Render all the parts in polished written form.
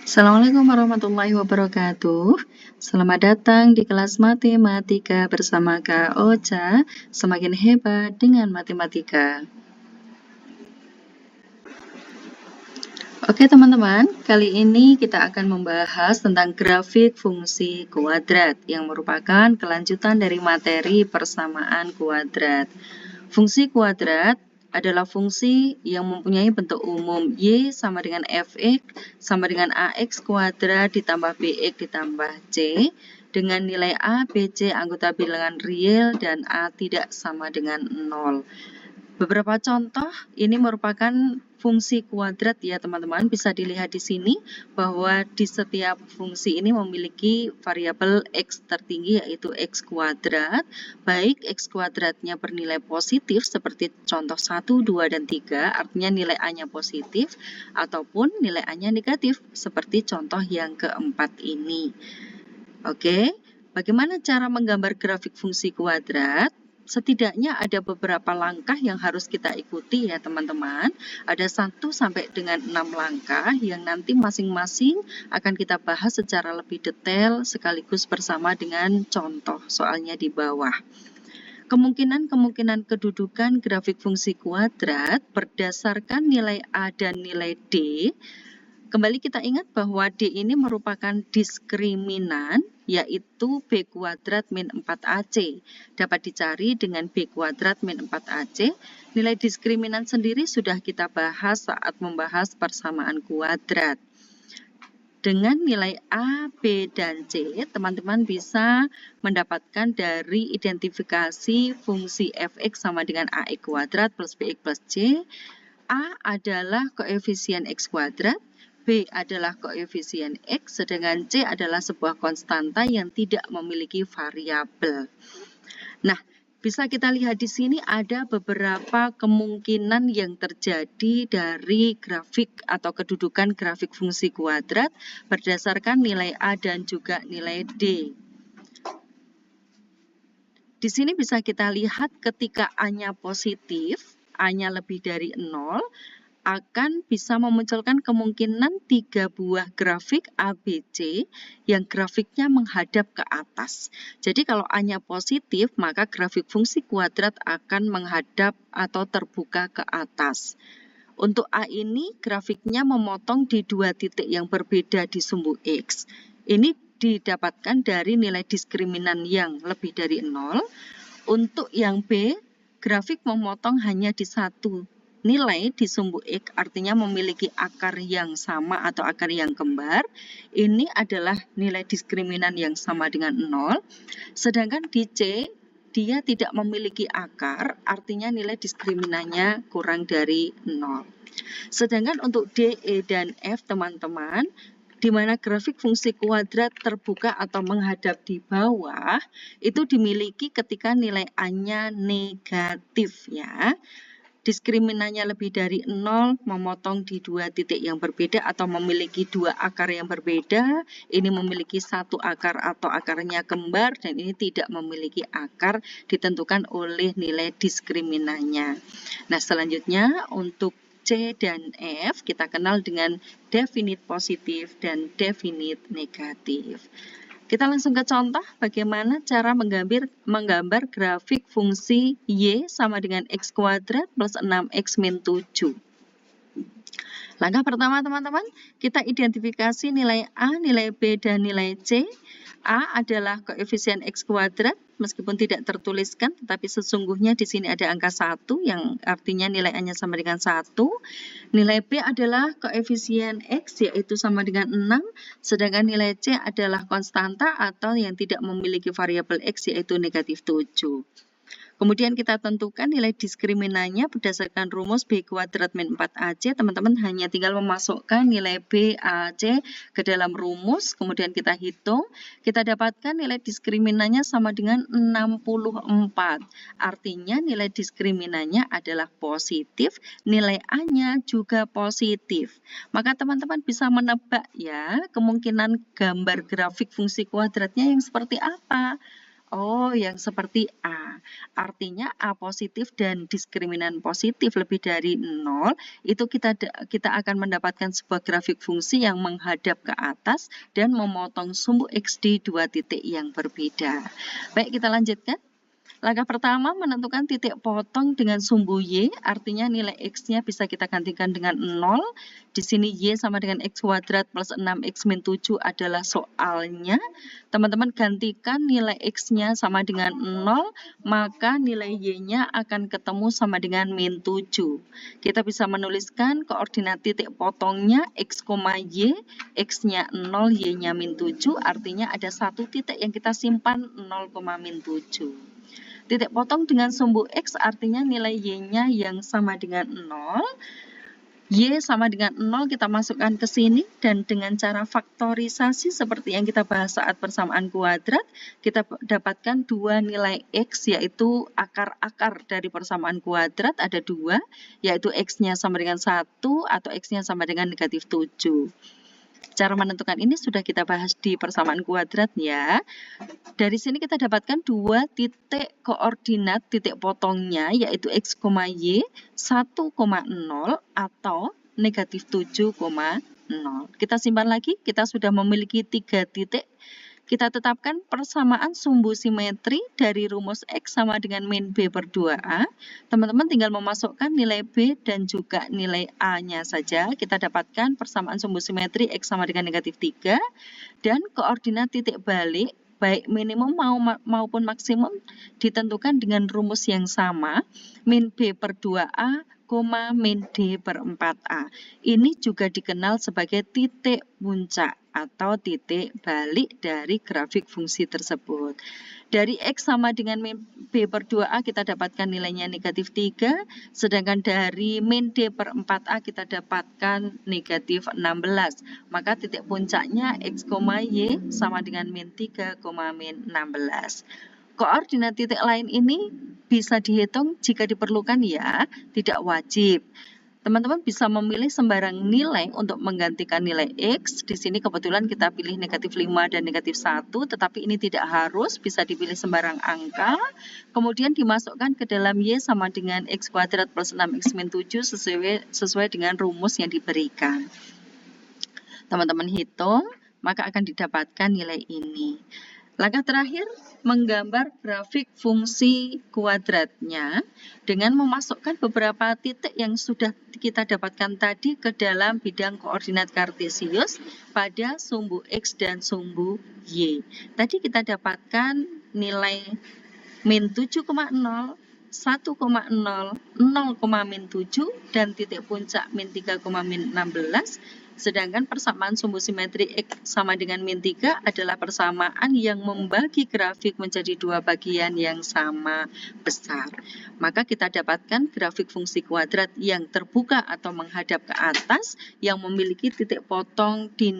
Assalamualaikum warahmatullahi wabarakatuh. Selamat datang di kelas matematika bersama Kak Ocha. Semakin hebat dengan matematika. Oke teman-teman, kali ini kita akan membahas tentang grafik fungsi kuadrat yang merupakan kelanjutan dari materi persamaan kuadrat. Fungsi kuadrat adalah fungsi yang mempunyai bentuk umum Y sama dengan Fx sama dengan Ax kuadrat ditambah Bx ditambah C dengan nilai A, B, C anggota bilangan real dan A tidak sama dengan 0. Beberapa contoh ini merupakan fungsi kuadrat ya teman-teman. Bisa dilihat di sini bahwa di setiap fungsi ini memiliki variabel x tertinggi yaitu x kuadrat. Baik x kuadratnya bernilai positif seperti contoh 1, 2, dan 3 artinya nilai A-nya positif ataupun nilai A-nya negatif seperti contoh yang keempat ini. Oke, bagaimana cara menggambar grafik fungsi kuadrat? Setidaknya ada beberapa langkah yang harus kita ikuti ya teman-teman. Ada 1 sampai dengan 6 langkah yang nanti masing-masing akan kita bahas secara lebih detail sekaligus bersama dengan contoh soalnya di bawah. Kemungkinan kedudukan grafik fungsi kuadrat berdasarkan nilai A dan nilai D. Kembali kita ingat bahwa D ini merupakan diskriminan, yaitu B kuadrat min 4AC. Dapat dicari dengan B kuadrat min 4AC. Nilai diskriminan sendiri sudah kita bahas saat membahas persamaan kuadrat. Dengan nilai A, B, dan C, teman-teman bisa mendapatkan dari identifikasi fungsi Fx sama dengan Ax kuadrat plus Bx plus C. A adalah koefisien X kuadrat, B adalah koefisien X, sedangkan C adalah sebuah konstanta yang tidak memiliki variabel. Nah, bisa kita lihat di sini ada beberapa kemungkinan yang terjadi dari grafik atau kedudukan grafik fungsi kuadrat berdasarkan nilai A dan juga nilai D. Di sini bisa kita lihat ketika A-nya positif, A-nya lebih dari 0, akan bisa memunculkan kemungkinan 3 buah grafik ABC yang grafiknya menghadap ke atas. Jadi kalau A-nya positif, maka grafik fungsi kuadrat akan menghadap atau terbuka ke atas. Untuk A ini grafiknya memotong di 2 titik yang berbeda di sumbu X. Ini didapatkan dari nilai diskriminan yang lebih dari 0. Untuk yang B, grafik memotong hanya di 1 nilai di sumbu X, artinya memiliki akar yang sama atau akar yang kembar. Ini adalah nilai diskriminan yang sama dengan 0. Sedangkan di C, dia tidak memiliki akar, artinya nilai diskriminannya kurang dari 0. Sedangkan untuk D, E, dan F teman-teman, di mana grafik fungsi kuadrat terbuka atau menghadap di bawah, itu dimiliki ketika nilai A-nya negatif ya. Diskriminannya lebih dari 0, memotong di 2 titik yang berbeda atau memiliki 2 akar yang berbeda. Ini memiliki 1 akar atau akarnya kembar dan ini tidak memiliki akar, ditentukan oleh nilai diskriminannya. Nah, selanjutnya untuk C dan F kita kenal dengan definite positif dan definite negatif. Kita langsung ke contoh bagaimana cara menggambar grafik fungsi Y sama dengan X kuadrat plus 6X min 7. Langkah pertama teman-teman, kita identifikasi nilai A, nilai B, dan nilai C. A adalah koefisien X kuadrat, meskipun tidak tertuliskan, tetapi sesungguhnya di sini ada angka 1, yang artinya nilai A-nya sama dengan 1. Nilai B adalah koefisien X, yaitu sama dengan 6, sedangkan nilai C adalah konstanta atau yang tidak memiliki variabel X, yaitu negatif 7. Kemudian kita tentukan nilai diskriminannya berdasarkan rumus B kuadrat min 4AC. Teman-teman hanya tinggal memasukkan nilai B, A, C ke dalam rumus. Kemudian kita hitung. Kita dapatkan nilai diskriminannya sama dengan 64. Artinya nilai diskriminannya adalah positif. Nilai A-nya juga positif. Maka teman-teman bisa menebak ya kemungkinan gambar grafik fungsi kuadratnya yang seperti apa. Oh, yang seperti A. Artinya A positif dan diskriminan positif lebih dari 0, itu kita akan mendapatkan sebuah grafik fungsi yang menghadap ke atas dan memotong sumbu X di dua titik yang berbeda. Baik, kita lanjutkan. Langkah pertama, menentukan titik potong dengan sumbu Y, artinya nilai X-nya bisa kita gantikan dengan 0. Di sini Y sama dengan X kuadrat plus 6X min 7 adalah soalnya. Teman-teman gantikan nilai X-nya sama dengan 0, maka nilai Y-nya akan ketemu sama dengan min 7. Kita bisa menuliskan koordinat titik potongnya X, Y, X-nya 0, Y-nya min 7, artinya ada satu titik yang kita simpan 0, min 7. Titik potong dengan sumbu X artinya nilai Y-nya yang sama dengan 0. Y sama dengan 0 kita masukkan ke sini dan dengan cara faktorisasi seperti yang kita bahas saat persamaan kuadrat, kita dapatkan dua nilai X yaitu akar-akar dari persamaan kuadrat ada 2, yaitu X-nya sama dengan 1 atau X-nya sama dengan negatif 7. Cara menentukan ini sudah kita bahas di persamaan kuadrat ya. Dari sini kita dapatkan dua titik koordinat titik potongnya yaitu X, Y 1,0 atau negatif 7,0. Kita simpan lagi, kita sudah memiliki 3 titik. Kita tetapkan persamaan sumbu simetri dari rumus X sama dengan min B per 2A. Teman-teman tinggal memasukkan nilai B dan juga nilai A-nya saja. Kita dapatkan persamaan sumbu simetri X sama dengan negatif 3. Dan koordinat titik balik, baik minimum maupun maksimum, ditentukan dengan rumus yang sama. Min B per 2A, min D per 4A. Ini juga dikenal sebagai titik puncak atau titik balik dari grafik fungsi tersebut. Dari X sama dengan min B per 2A kita dapatkan nilainya negatif 3, sedangkan dari min D per 4A kita dapatkan negatif 16. Maka titik puncaknya X, Y sama dengan min 3, min 16. Koordinat titik lain ini bisa dihitung jika diperlukan ya, tidak wajib. Teman-teman bisa memilih sembarang nilai untuk menggantikan nilai X. Di sini kebetulan kita pilih negatif 5 dan negatif 1, tetapi ini tidak harus, bisa dipilih sembarang angka. Kemudian dimasukkan ke dalam Y sama dengan X kuadrat plus 6X min 7 sesuai dengan rumus yang diberikan. Teman-teman hitung, maka akan didapatkan nilai ini. Langkah terakhir, menggambar grafik fungsi kuadratnya dengan memasukkan beberapa titik yang sudah kita dapatkan tadi ke dalam bidang koordinat kartesius pada sumbu X dan sumbu Y. Tadi kita dapatkan nilai min 7,0, 1,0, 0, min 7, dan titik puncak min 3, min 16. Sedangkan persamaan sumbu simetri X sama dengan min 3 adalah persamaan yang membagi grafik menjadi dua bagian yang sama besar. Maka kita dapatkan grafik fungsi kuadrat yang terbuka atau menghadap ke atas yang memiliki titik potong di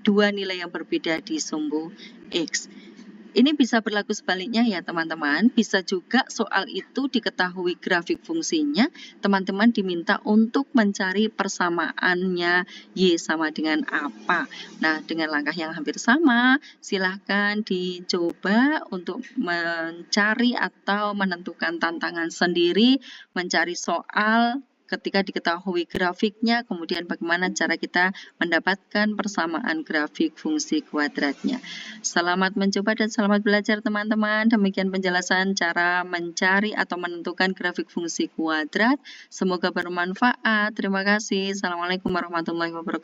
dua nilai yang berbeda di sumbu X. Ini bisa berlaku sebaliknya ya teman-teman, bisa juga soal itu diketahui grafik fungsinya, teman-teman diminta untuk mencari persamaannya Y sama dengan apa. Nah, dengan langkah yang hampir sama, silahkan dicoba untuk mencari atau menentukan tantangan sendiri, mencari soal ketika diketahui grafiknya, kemudian bagaimana cara kita mendapatkan persamaan grafik fungsi kuadratnya. Selamat mencoba dan selamat belajar teman-teman. Demikian penjelasan cara mencari atau menentukan grafik fungsi kuadrat. Semoga bermanfaat. Terima kasih. Assalamualaikum warahmatullahi wabarakatuh.